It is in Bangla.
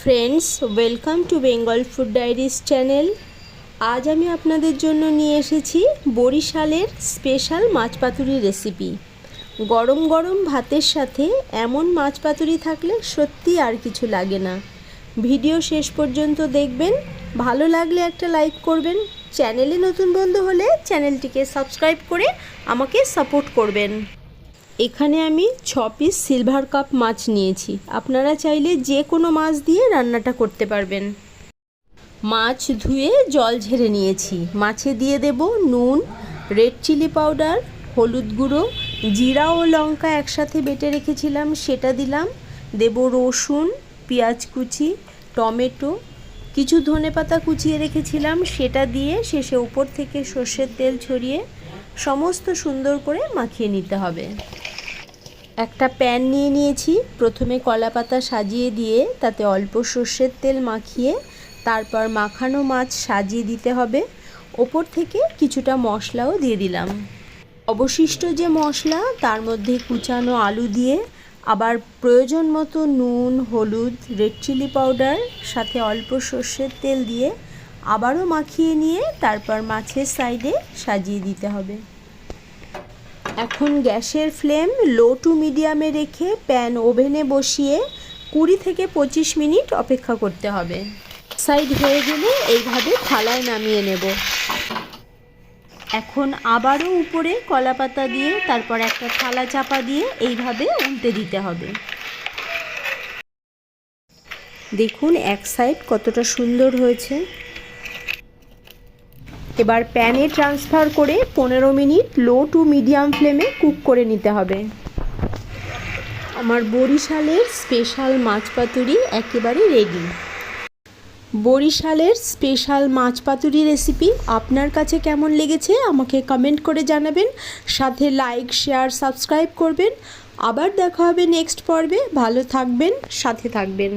Friends, welcome to Bengal food diaries channel. আজ আমি আপনাদের জন্য নিয়ে এসেছি বরিশালের স্পেশাল মাছ পাতুরি রেসিপি। গরম গরম ভাতের সাথে এমন মাছ পাতুরি থাকলে সত্যি আর কিছু লাগে না। ভিডিও শেষ পর্যন্ত দেখবেন, ভালো লাগলে একটা লাইক করবেন, চ্যানেলে নতুন বন্ধু হলে চ্যানেলটিকে সাবস্ক্রাইব করে আমাকে সাপোর্ট করবেন। এখানে আমি 6 পিস সিলভার কাপ মাছ নিয়েছি। আপনারা চাইলে যে কোনো মাছ দিয়ে রান্নাটা করতে পারবেন। মাছ ধুয়ে জল ঝেড়ে নিয়েছি। মাছে দিয়ে দেব নুন, রেড চিলি পাউডার, হলুদ গুঁড়ো, জিরা ও লঙ্কা একসাথে বেটে রেখেছিলাম সেটা দিলাম। দেব রসুন, পেঁয়াজ কুচি, টমেটো, কিছু ধনেপাতা কুচিয়ে রেখেছিলাম সেটা দিয়ে শেষে উপর থেকে সর্ষের তেল ছড়িয়ে সমস্ত সুন্দর করে মাখিয়ে নিতে হবে। একটা প্যান নিয়ে নিয়েছি। প্রথমে কলাপাতা সাজিয়ে দিয়ে তাতে অল্প সর্ষের তেল মাখিয়ে তারপর মাখানো মাছ সাজিয়ে দিতে হবে। ওপর থেকে কিছুটা মশলাও দিয়ে দিলাম। অবশিষ্ট যে মশলা তার মধ্যে কুচানো আলু দিয়ে আবার প্রয়োজন মতো নুন, হলুদ, রেড চিলি পাউডার সাথে অল্প সর্ষের তেল দিয়ে আবারও মাখিয়ে নিয়ে তারপর মাছের সাইডে সাজিয়ে দিতে হবে। এখন গ্যাসের ফ্লেম লো টু মিডিয়ামে রেখে প্যান ওভেনে বসিয়ে 20 থেকে 25 মিনিট অপেক্ষা করতে হবে। সাইড হয়ে গেলে এইভাবে থালায় নামিয়ে নেব। এখন আবারও উপরে কলাপাতা দিয়ে তারপর একটা থালা চাপা দিয়ে এইভাবে উল্টে দিতে হবে। দেখুন এক সাইড কতটা সুন্দর হয়েছে। এবার প্যানে ট্রান্সফার করে 15 মিনিট লো টু মিডিয়াম ফ্লেমে কুক করে নিতে হবে। আমার বরিশালের স্পেশাল মাছ পাতুরি একেবারে রেডি। বরিশালের স্পেশাল মাছ পাতুরি রেসিপি আপনার কাছে কেমন লেগেছে আমাকে কমেন্ট করে জানাবেন, সাথে লাইক, শেয়ার, সাবস্ক্রাইব করবেন। আবার দেখা হবে নেক্সট পর্বে। ভালো থাকবেন, সাথে থাকবেন।